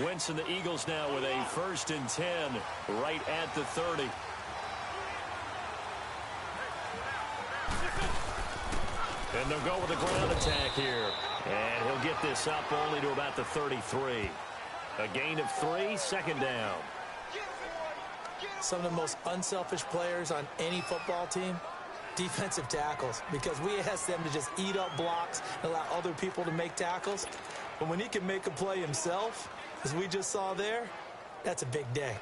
Winston, the Eagles now with a 1st and 10 right at the 30. And they'll go with a ground attack here. And he'll get this up only to about the 33. A gain of 3, 2nd down. Some of the most unselfish players on any football team, defensive tackles, because we ask them to just eat up blocks and allow other people to make tackles. But when he can make a play himself, as we just saw there, that's a big day.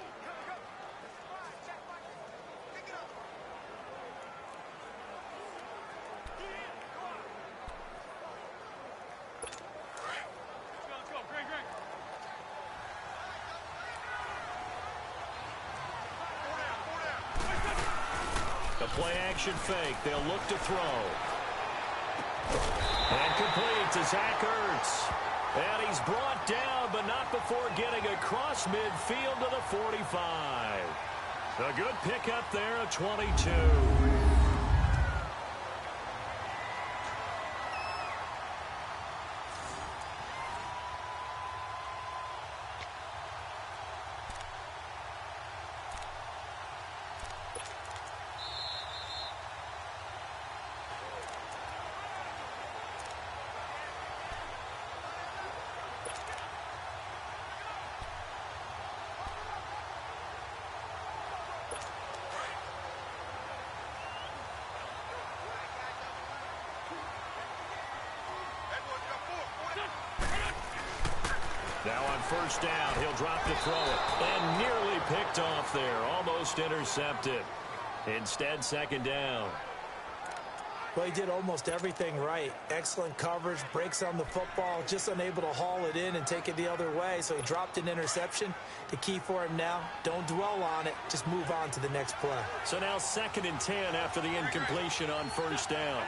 Play-action fake. They'll look to throw. And complete to Zach Ertz. And he's brought down, but not before getting across midfield to the 45. A good pickup there of 22. Now on 1st down, he'll drop to throw it. And nearly picked off there. Almost intercepted. Instead, 2nd down. Well, he did almost everything right. Excellent coverage, breaks on the football, just unable to haul it in and take it the other way. So he dropped an interception. The key for him now, don't dwell on it. Just move on to the next play. So now 2nd and 10 after the incompletion on 1st down.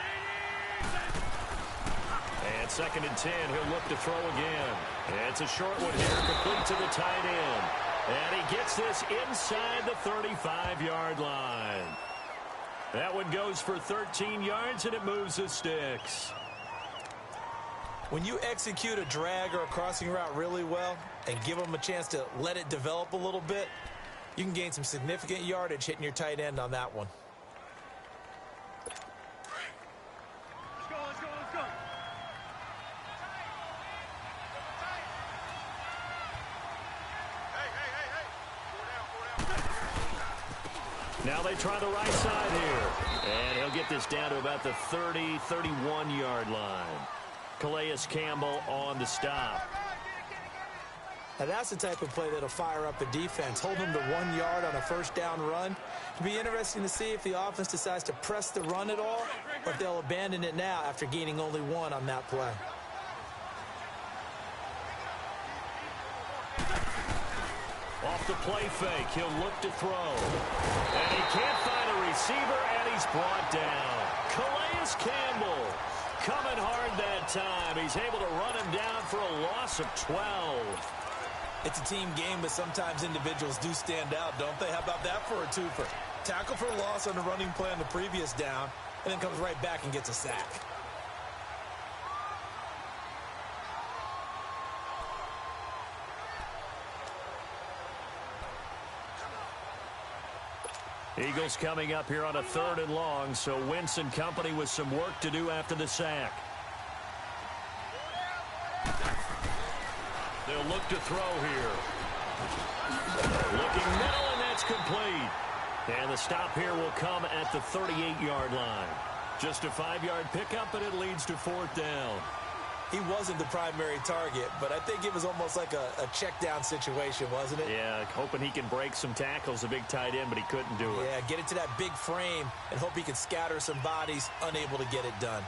And 2nd and 10, he'll look to throw again. And it's a short one here, complete to the tight end. And he gets this inside the 35-yard line. That one goes for 13 yards, and it moves the sticks. When you execute a drag or a crossing route really well and give them a chance to let it develop a little bit, you can gain some significant yardage hitting your tight end on that one. Now they try the right side here. And he'll get this down to about the 30, 31-yard line. Calais Campbell on the stop. Now that's the type of play that'll fire up a defense. Hold them to 1 yard on a 1st down run. It'll be interesting to see if the offense decides to press the run at all, or if they'll abandon it now after gaining only 1 on that play. Off the play fake, he'll look to throw. And he can't find a receiver, and he's brought down. Calais Campbell coming hard that time. He's able to run him down for a loss of 12. It's a team game, but sometimes individuals do stand out, don't they? How about that for a twofer? Tackle for a loss on the running play on the previous down, and then comes right back and gets a sack. Eagles coming up here on a 3rd and long, so Wentz and company with some work to do after the sack. They'll look to throw here. Looking middle, and that's complete. And the stop here will come at the 38-yard line. Just a 5-yard pickup, and it leads to 4th down. He wasn't the primary target, but I think it was almost like a check down situation, wasn't it? Yeah, hoping he can break some tackles, a big tight end, but he couldn't do it. Yeah, get it to that big frame and hope he can scatter some bodies, unable to get it done.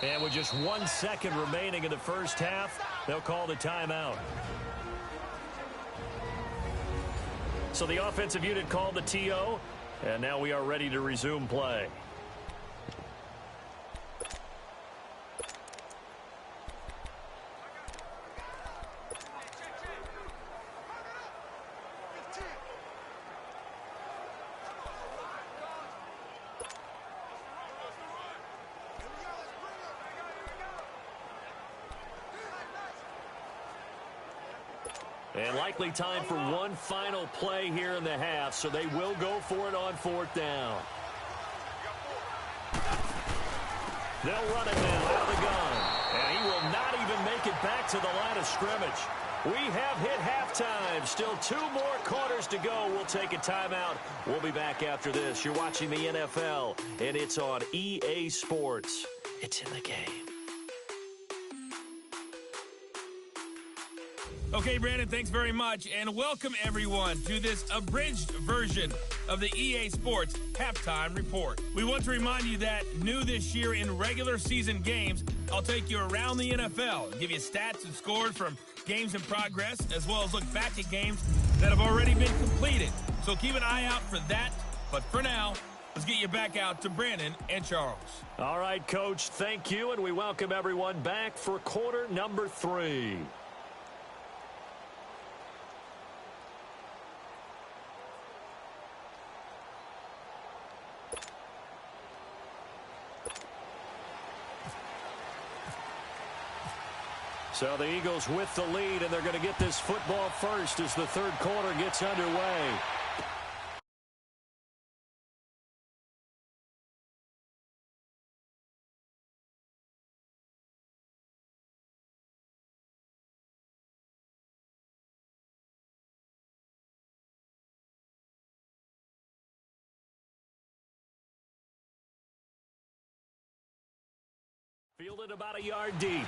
And with just 1 second remaining in the 1st half, they'll call the timeout. So the offensive unit called the TO, and now we are ready to resume play. And likely time for one final play here in the half, so they will go for it on 4th down. They'll run it now out of the gun. And he will not even make it back to the line of scrimmage. We have hit halftime. Still 2 more quarters to go. We'll take a timeout. We'll be back after this. You're watching the NFL, and it's on EA Sports. It's in the game. Okay, Brandon, thanks very much, and welcome everyone to this abridged version of the EA Sports Halftime Report. We want to remind you that new this year in regular season games, I'll take you around the NFL and give you stats and scores from games in progress, as well as look back at games that have already been completed. So keep an eye out for that, but for now, let's get you back out to Brandon and Charles. All right, Coach, thank you, and we welcome everyone back for quarter number 3. So the Eagles with the lead, and they're going to get this football first as the 3rd quarter gets underway. Fielded about a yard deep.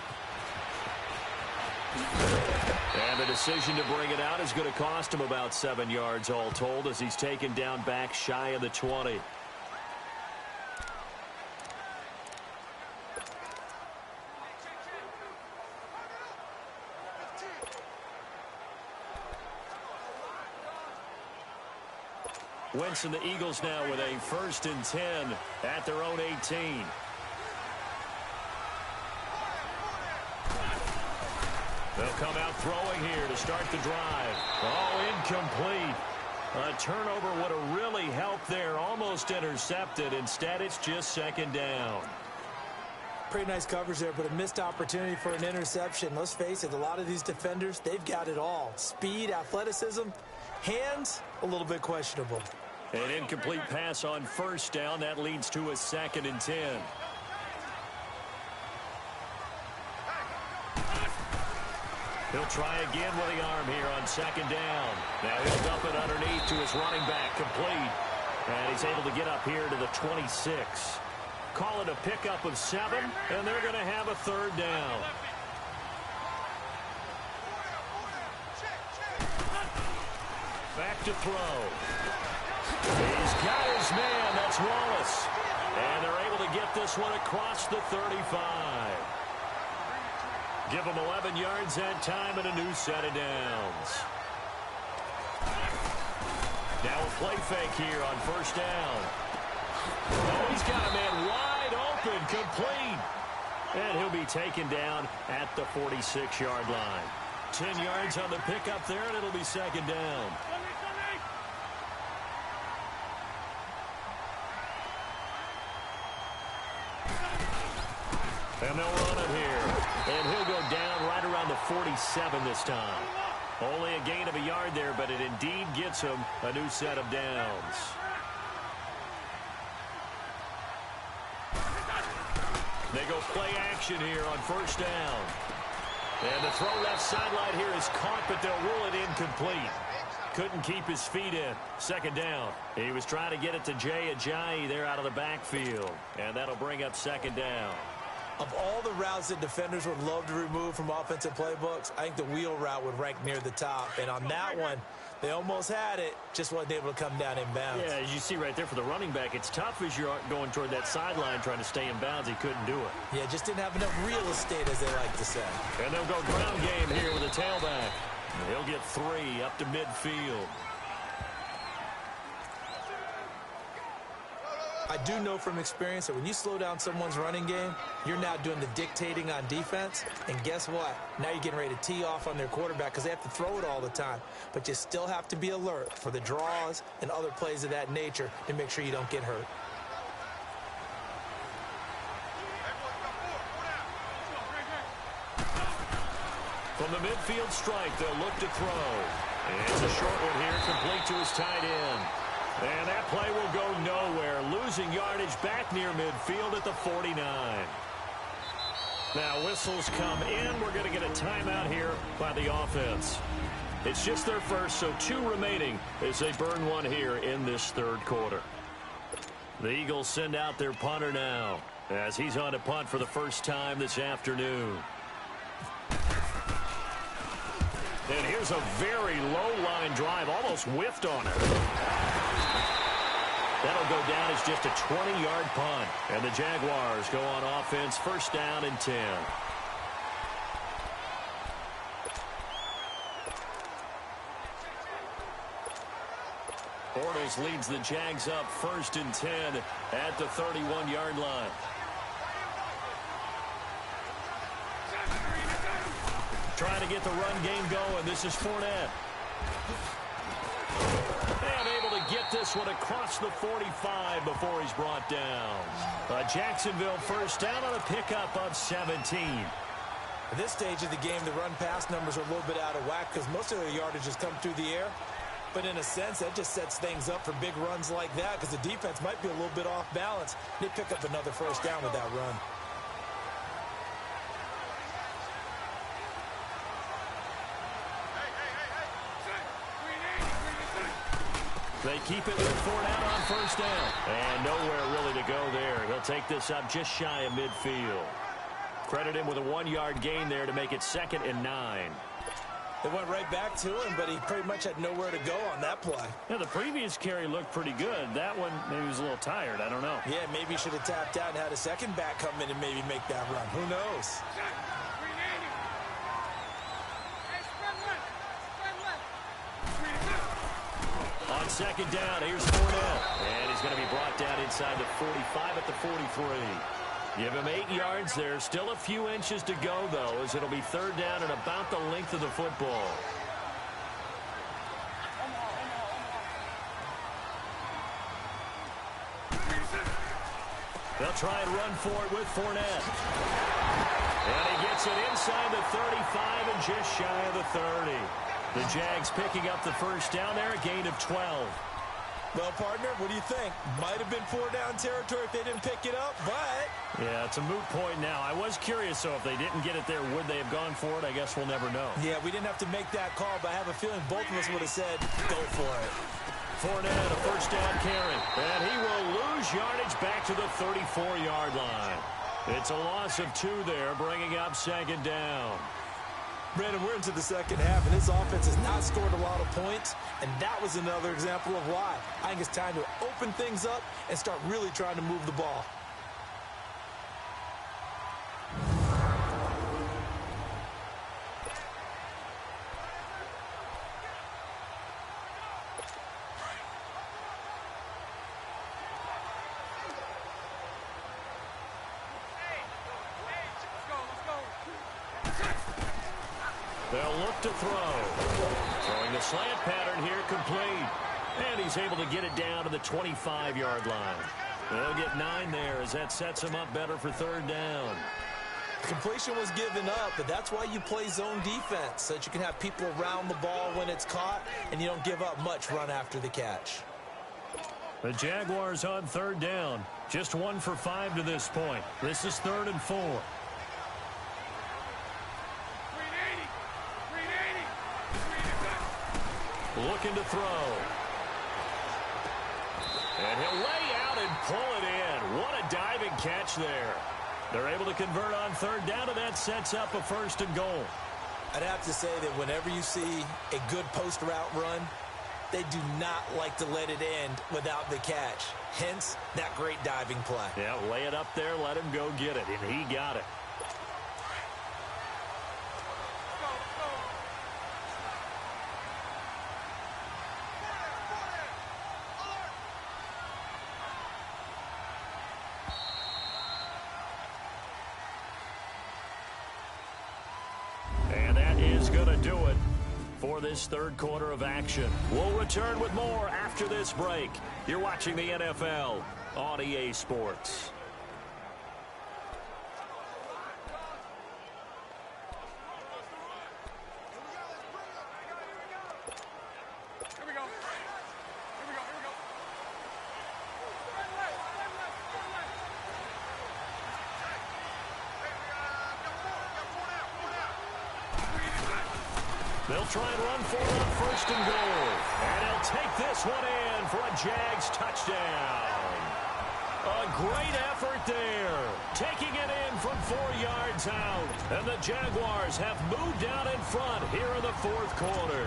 And the decision to bring it out is going to cost him about 7 yards all told as he's taken down back shy of the 20. Wentz and the Eagles now with a 1st and 10 at their own 18. They'll come out throwing here to start the drive. Oh, incomplete. A turnover would have really helped there. Almost intercepted. Instead, it's just 2nd down. Pretty nice coverage there, but a missed opportunity for an interception. Let's face it, a lot of these defenders, they've got it all. Speed, athleticism, hands, a little bit questionable. An incomplete pass on 1st down. That leads to a 2nd and 10. He'll try again with the arm here on 2nd down. Now he'll dump it underneath to his running back, complete. And he's able to get up here to the 26. Call it a pickup of 7, and they're going to have a 3rd down. Back to throw. He's got his man. That's Wallace. And they're able to get this one across the 35. Give him 11 yards that time and a new set of downs. Now a play fake here on 1st down. Oh, he's got a man wide open, complete. And he'll be taken down at the 46-yard line. 10 yards on the pickup there, and it'll be 2nd down. And they'll run it here. And he'll go down right around the 47 this time. Only a gain of a yard there, but it indeed gets him a new set of downs. They go play action here on 1st down. And the throw left sideline here is caught, but they'll rule it incomplete. Couldn't keep his feet in. 2nd down. He was trying to get it to Jay Ajayi there out of the backfield. And that'll bring up 2nd down. Of all the routes that defenders would love to remove from offensive playbooks, I think the wheel route would rank near the top. And on that one, they almost had it, just wasn't able to come down in bounds. Yeah, as you see right there for the running back, it's tough as you're going toward that sideline trying to stay in bounds. He couldn't do it. Yeah, just didn't have enough real estate, as they like to say. And they'll go ground game here with a tailback. He'll get 3 up to midfield. I do know from experience that when you slow down someone's running game, you're now doing the dictating on defense. And guess what? Now you're getting ready to tee off on their quarterback because they have to throw it all the time. But you still have to be alert for the draws and other plays of that nature to make sure you don't get hurt. From the midfield stripe, they'll look to throw. And it's a short one here, complete to his tight end. And that play will go nowhere, losing yardage back near midfield at the 49. Now whistles come in. We're going to get a timeout here by the offense. It's just their first, so 2 remaining as they burn one here in this third quarter. The Eagles send out their punter now as he's on to punt for the first time this afternoon. And here's a very low-line drive, almost whiffed on it. That'll go down as just a 20-yard punt. And the Jaguars go on offense, first down and 10. Bortles leads the Jags up first and 10 at the 31-yard line. Trying to get the run game going. This is Fournette. And able to get this one across the 45 before he's brought down. Jacksonville first down on a pickup of 17. At this stage of the game, the run-pass numbers are a little bit out of whack because most of the yardage has come through the air. But in a sense, that just sets things up for big runs like that because the defense might be a little bit off balance. They pick up another first down with that run. They keep it with Fournette on first down. And nowhere really to go there. He'll take this up just shy of midfield. Credit him with a 1-yard gain there to make it 2nd and 9. They went right back to him, but he pretty much had nowhere to go on that play. Yeah, the previous carry looked pretty good. That one, maybe he was a little tired. I don't know. Yeah, maybe he should have tapped out and had a second back come in and maybe make that run. Who knows? On second down, here's Fournette. And he's going to be brought down inside the 45 at the 43. Give him 8 yards there. Still a few inches to go, though, as it'll be third down and about the length of the football. They'll try and run for it with Fournette. And he gets it inside the 35 and just shy of the 30. The Jags picking up the first down there, a gain of 12. Well, partner, what do you think? Might have been 4-down territory if they didn't pick it up, but... Yeah, it's a moot point now. I was curious, so if they didn't get it there, would they have gone for it? I guess we'll never know. Yeah, we didn't have to make that call, but I have a feeling both of us would have said, go for it. Fournette, a first down carry. And he will lose yardage back to the 34-yard line. It's a loss of 2 there, bringing up second down. Brandon, we're into the second half, and this offense has not scored a lot of points, and that was another example of why. I think it's time to open things up and start really trying to move the ball. They'll look to throw. Throwing the slant pattern here, complete. And he's able to get it down to the 25-yard line. They'll get 9 there as that sets him up better for third down. Completion was given up, but that's why you play zone defense, so that you can have people around the ball when it's caught, and you don't give up much run after the catch. The Jaguars on third down. Just 1 for 5 to this point. This is 3rd and 4. Looking to throw. And he'll lay out and pull it in. What a diving catch there. They're able to convert on third down, and that sets up a 1st and goal. I'd have to say that whenever you see a good post route run, they do not like to let it end without the catch. Hence, that great diving play. Yeah, lay it up there, let him go get it, and he got it. Do it for this third quarter of action. We'll return with more after this break. You're watching the NFL on EA Sports. They'll try and run for it on first and goal. And he'll take this one in for a Jags touchdown. A great effort there. Taking it in from 4 yards out. And the Jaguars have moved out in front here in the fourth quarter.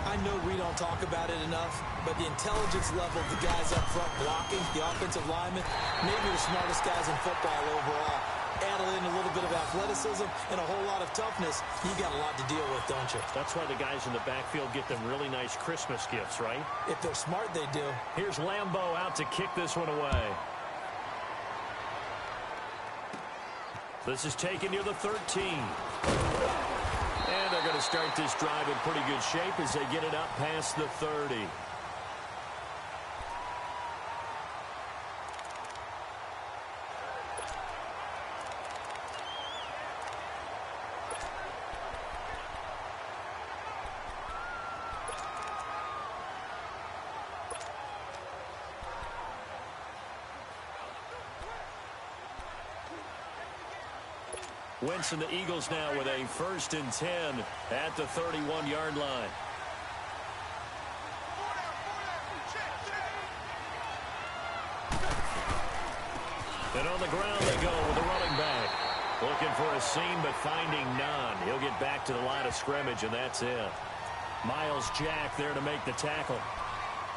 I know we don't talk about it enough, but the intelligence level of the guys up front blocking, the offensive linemen, maybe the smartest guys in football overall. Add in a little bit of athleticism and a whole lot of toughness, you got a lot to deal with, don't you? That's why the guys in the backfield get them really nice Christmas gifts, right? If they're smart, they do. Here's Lambeau out to kick this one away. This is taken near the 13. And they're going to start this drive in pretty good shape as they get it up past the 30. Wentz and the Eagles now with a 1st and 10 at the 31-yard line. And on the ground they go with the running back. Looking for a seam but finding none. He'll get back to the line of scrimmage, and that's it. Miles Jack there to make the tackle.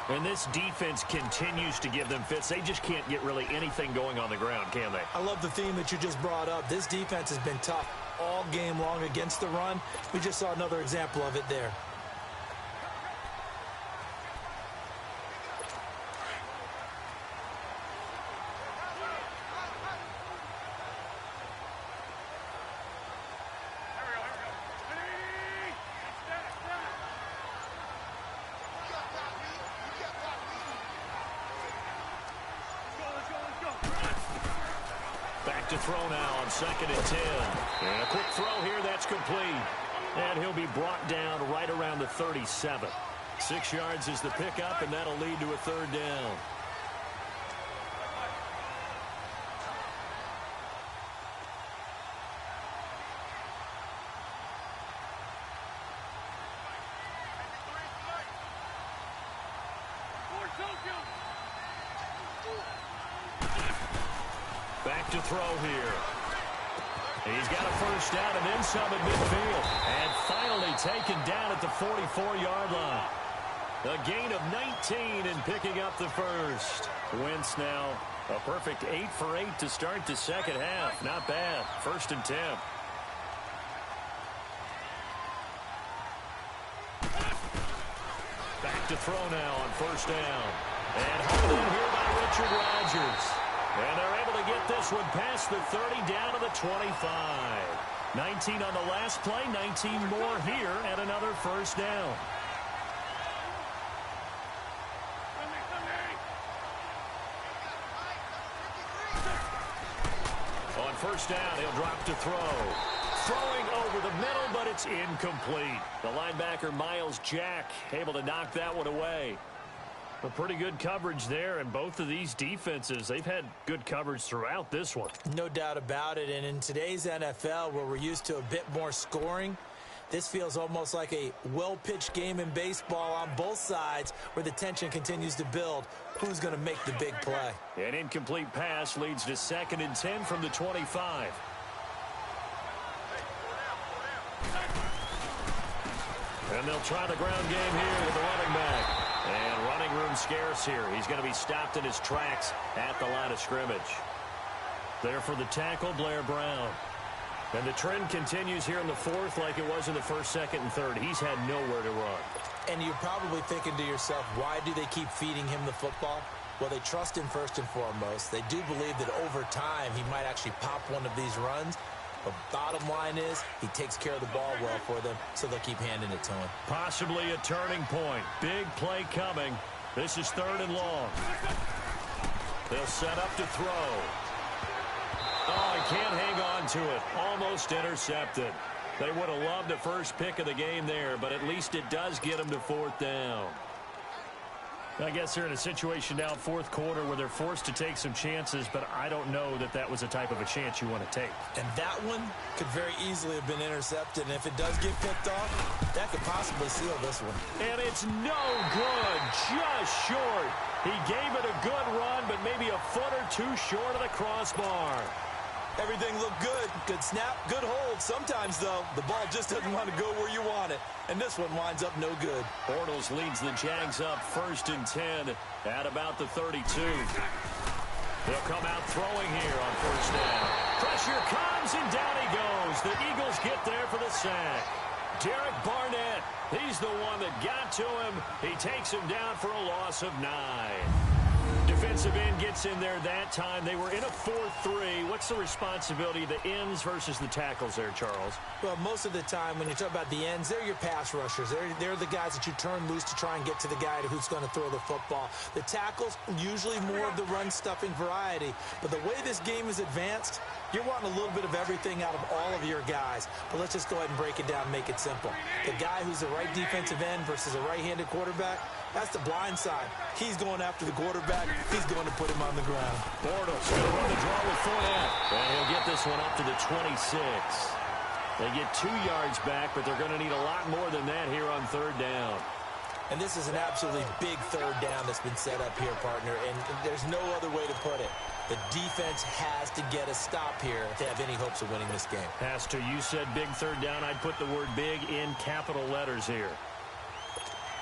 And this defense continues to give them fits. They just can't get really anything going on the ground, can they? I love the theme that you just brought up. This defense has been tough all game long against the run. We just saw another example of it there. To throw now on 2nd and 10. And a quick throw here, that's complete. And he'll be brought down right around the 37. 6 yards is the pickup, and that'll lead to a 3rd down. Back to throw here. He's got a 1st down and then some at midfield. And finally taken down at the 44-yard line. A gain of 19 and picking up the 1st. Wentz now a perfect 8 for 8 to start the second half. Not bad. 1st and 10. Back to throw now on 1st down. And hauled in here by Richard Rodgers. And they're able to get this one past the 30 down to the 25. 19 on the last play, 19 more here, and another 1st down. On 1st down, he'll drop to throw. Throwing over the middle, but it's incomplete. The linebacker, Miles Jack, able to knock that one away. A pretty good coverage there, and both of these defenses, they've had good coverage throughout this one. No doubt about it, and in today's NFL, where we're used to a bit more scoring, this feels almost like a well-pitched game in baseball on both sides where the tension continues to build. Who's going to make the big play? An incomplete pass leads to 2nd and 10 from the 25. And they'll try the ground game here with the running back. And running room scarce here. He's going to be stopped in his tracks at the line of scrimmage. There for the tackle, Blair Brown. And the trend continues here in the 4th like it was in the 1st, 2nd, and 3rd. He's had nowhere to run. And you're probably thinking to yourself, why do they keep feeding him the football? Well, they trust him first and foremost. They do believe that over time he might actually pop one of these runs. But bottom line is, he takes care of the ball well for them, so they'll keep handing it to him. Possibly a turning point. Big play coming. This is 3rd and long. They'll set up to throw. Oh, he can't hang on to it. Almost intercepted. They would have loved the first pick of the game there, but at least it does get them to 4th down. I guess they're in a situation now, fourth quarter, where they're forced to take some chances, but I don't know that that was a type of a chance you want to take. And that one could very easily have been intercepted, and if it does get picked off, that could possibly seal this one. And it's no good, just short. He gave it a good run, but maybe a foot or two short of the crossbar. Everything looked good. Good snap, good hold. Sometimes, though, the ball just doesn't want to go where you want it. And this one winds up no good. Bortles leads the Jags up 1st and 10 at about the 32. They'll come out throwing here on 1st down. Pressure comes, and down he goes. The Eagles get there for the sack. Derek Barnett, he's the one that got to him. He takes him down for a loss of 9. Defensive end gets in there that time. They were in a 4-3. What's the responsibility of the ends versus the tackles there, Charles? Well, most of the time when you talk about the ends, they're your pass rushers. They're the guys that you turn loose to try and get to the guy who's going to throw the football. The tackles, usually more of the run-stuffing variety. But the way this game is advanced, you're wanting a little bit of everything out of all of your guys. But let's just go ahead and break it down and make it simple. The guy who's the right defensive end versus a right-handed quarterback, that's the blind side. He's going after the quarterback. He's going to put him on the ground. Bortles going to run the draw with Fournette. And he'll get this one up to the 26. They get 2 yards back, but they're going to need a lot more than that here on 3rd down. And this is an absolutely big 3rd down that's been set up here, partner. And there's no other way to put it. The defense has to get a stop here if they have any hopes of winning this game. Has to. You said big 3rd down. I'd put the word big in capital letters here.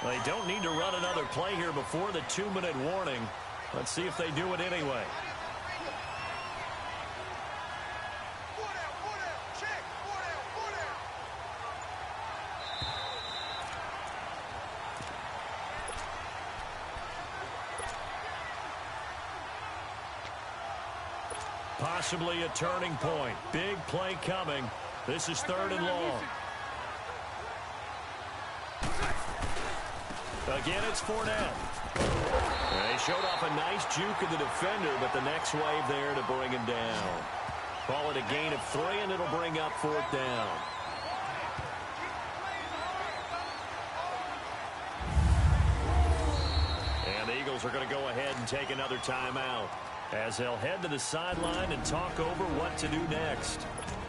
They don't need to run another play here before the 2-minute warning. Let's see if they do it anyway. Possibly a turning point. Big play coming. This is 3rd and long. Again, it's Fournette. They showed off a nice juke of the defender, but the next wave there to bring him down. Call it a gain of 3, and it'll bring up 4th down. And the Eagles are going to go ahead and take another timeout as they'll head to the sideline and talk over what to do next.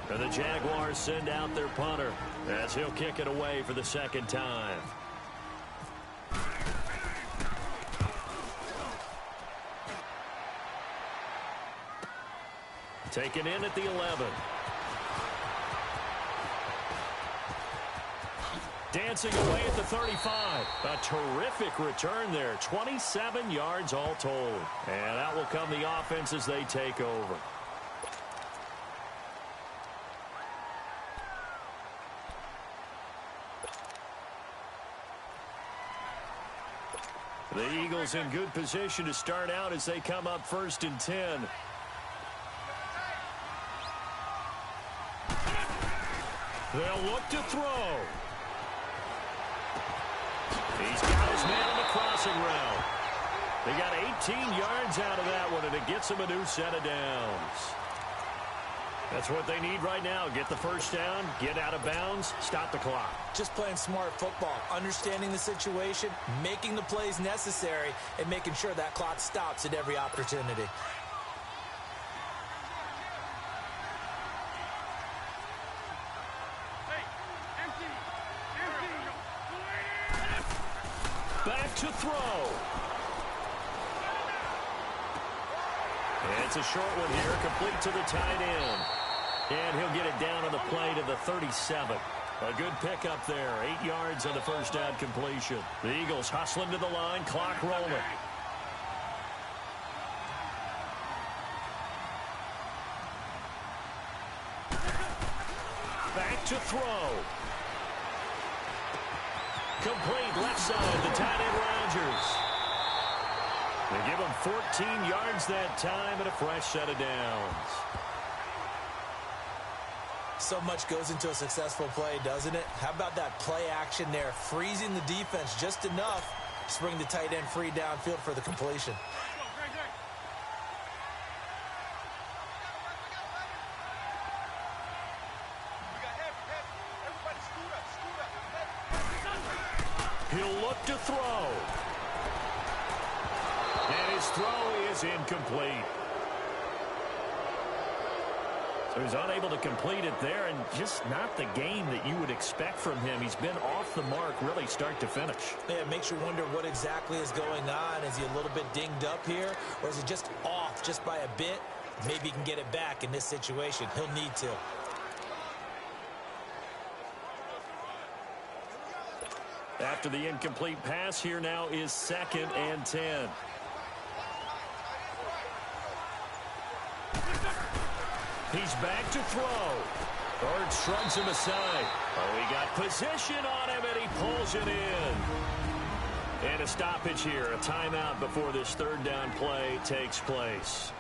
And the Jaguars send out their punter as he'll kick it away for the 2nd time. Taken in at the 11. Dancing away at the 35. A terrific return there. 27 yards all told. And out will come the offense as they take over. The Eagles in good position to start out as they come up 1st and 10. They'll look to throw. He's got his man on the crossing route. They got 18 yards out of that one, and it gets them a new set of downs. That's what they need right now. Get the 1st down, get out of bounds, stop the clock. Just playing smart football, understanding the situation, making the plays necessary, and making sure that clock stops at every opportunity. Back to throw. It's a short one here, complete to the tight end. And he'll get it down on the play to the 37. A good pickup there, 8 yards on the 1st down completion. The Eagles hustling to the line, clock rolling. Back to throw. Complete left side, the tight end Rodgers. They give him 14 yards that time and a fresh set of downs. So much goes into a successful play, doesn't it? How about that play action there, freezing the defense just enough to bring the tight end free downfield for the completion. He'll look to throw. And his throw is incomplete. So he's unable to complete it there, and just not the game that you would expect from him. He's been off the mark really start to finish. Yeah, it makes you wonder what exactly is going on. Is he a little bit dinged up here, or is he just off just by a bit? Maybe he can get it back in this situation. He'll need to. After the incomplete pass, here now is 2nd and 10. He's back to throw. Bird shrugs him aside. Oh, he got position on him, and he pulls it in. And a stoppage here, a timeout before this 3rd down play takes place.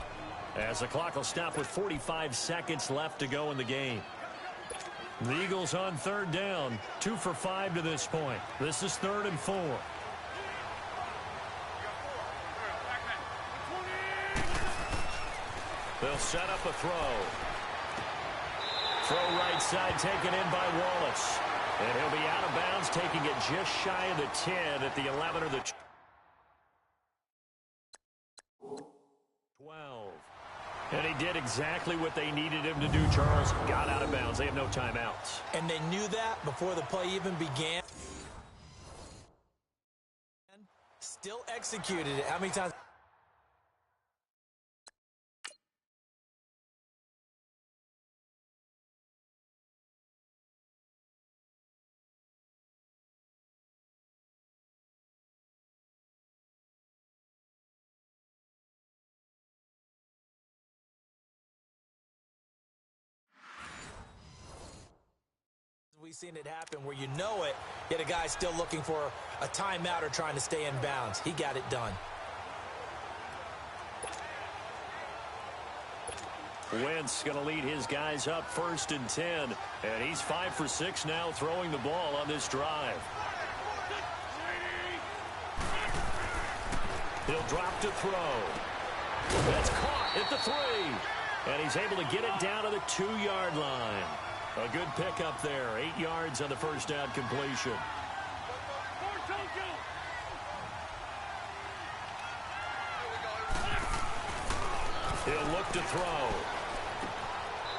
As the clock will stop with 45 seconds left to go in the game. The Eagles on 3rd down, 2 for 5 to this point. This is 3rd and 4. They'll set up a throw. Throw right side taken in by Wallace. And he'll be out of bounds, taking it just shy of the 10 at the 11 or the 12. And he did exactly what they needed him to do, Charles. Got out of bounds. They have no timeouts. And they knew that before the play even began. Still executed it. How many times? We've seen it happen where you know it, yet a guy's still looking for a timeout or trying to stay in bounds. He got it done. Wentz going to lead his guys up 1st and 10. And he's 5 for 6 now throwing the ball on this drive. He'll drop to throw. That's caught at the 3. And he's able to get it down to the 2-yard line. A good pickup there. 8 yards on the 1st down completion. He'll look to throw.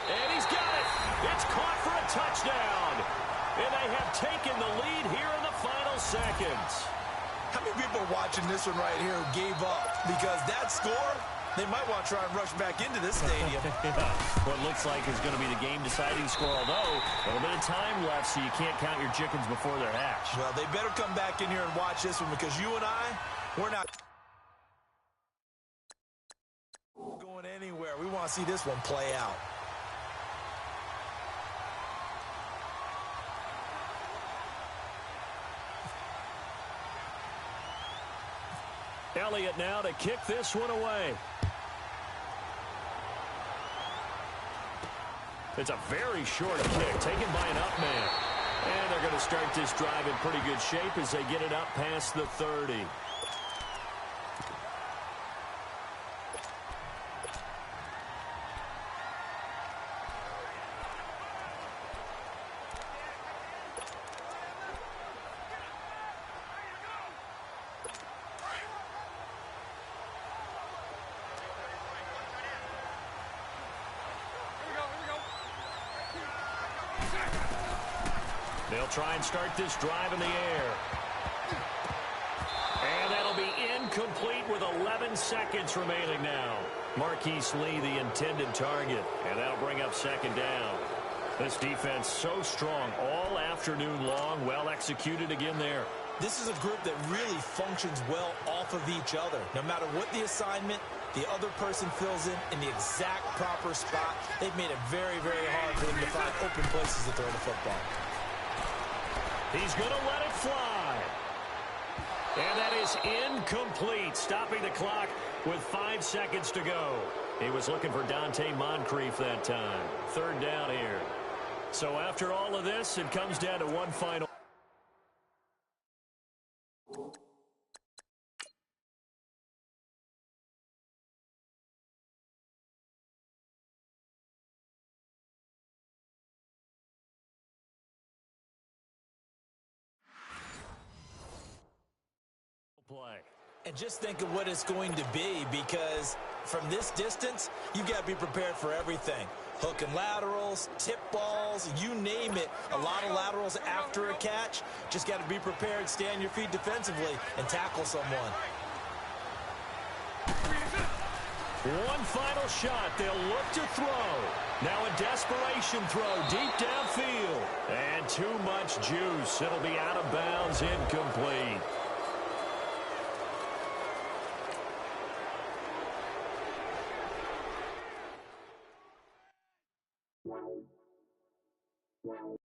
And he's got it. It's caught for a touchdown. And they have taken the lead here in the final seconds. How many people are watching this one right here who gave up? Because that score, they might want to try and rush back into this stadium. What looks like is going to be the game-deciding score, although a little bit of time left, so you can't count your chickens before they're hatched. Well, they better come back in here and watch this one, because you and I, we're not going anywhere. We want to see this one play out. Elliott now to kick this one away. It's a very short kick taken by an up man. And they're going to start this drive in pretty good shape as they get it up past the 30. They'll try and start this drive in the air. And that'll be incomplete with 11 seconds remaining now. Marquise Lee, the intended target. And that'll bring up 2nd down. This defense so strong all afternoon long. Well executed again there. This is a group that really functions well off of each other. No matter what the assignment, the other person fills in the exact proper spot. They've made it very, very hard for them to find open places to throw the football. He's going to let it fly. And that is incomplete, stopping the clock with 5 seconds to go. He was looking for Dante Moncrief that time. 3rd down here. So after all of this, it comes down to one final play. And just think of what it's going to be, because from this distance, you've got to be prepared for everything. Hook and laterals, tip balls, you name it. A lot of laterals after a catch. Just got to be prepared, stay on your feet defensively, and tackle someone. One final shot. They'll look to throw. Now a desperation throw deep downfield. And too much juice. It'll be out of bounds, incomplete.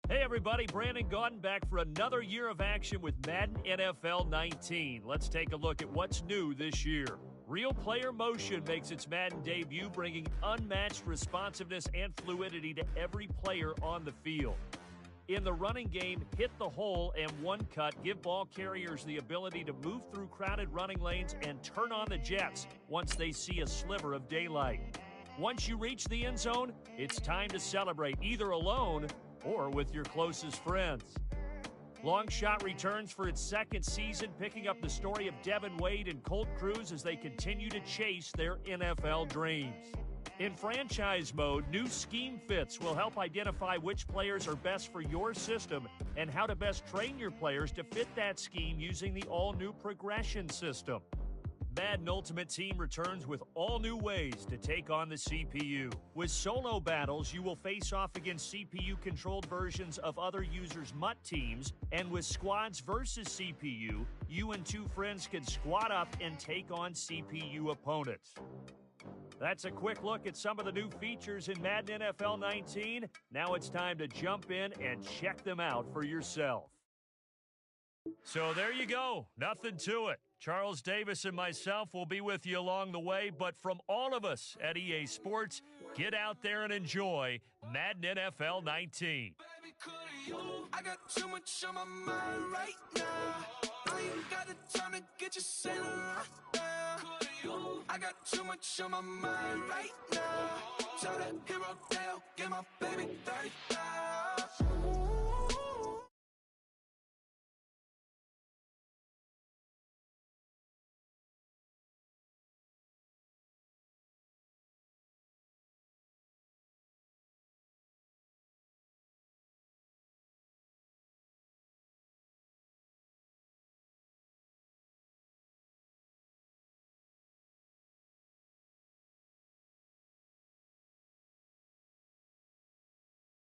Hey everybody, Brandon Gaudin back for another year of action with Madden NFL 19. Let's take a look at what's new this year. Real player motion makes its Madden debut, bringing unmatched responsiveness and fluidity to every player on the field. In the running game, hit the hole and one cut give ball carriers the ability to move through crowded running lanes and turn on the jets once they see a sliver of daylight. Once you reach the end zone, it's time to celebrate, either alone or with your closest friends. Long Shot returns for its second season, picking up the story of Devin Wade and Colt Cruz as they continue to chase their NFL dreams. In franchise mode, new scheme fits will help identify which players are best for your system and how to best train your players to fit that scheme using the all-new progression system. Madden Ultimate Team returns with all new ways to take on the CPU. With solo battles, you will face off against CPU-controlled versions of other users' MUT teams, and with squads versus CPU, you and two friends can squad up and take on CPU opponents. That's a quick look at some of the new features in Madden NFL 19. Now it's time to jump in and check them out for yourself. So there you go. Nothing to it. Charles Davis and myself will be with you along the way, but from all of us at EA Sports, get out there and enjoy Madden NFL 19. I got too much on my mind right now. I ain't got the time to get you sailing right now. I got too much on my mind right now. Tell that hero Dale, get my baby 30 now.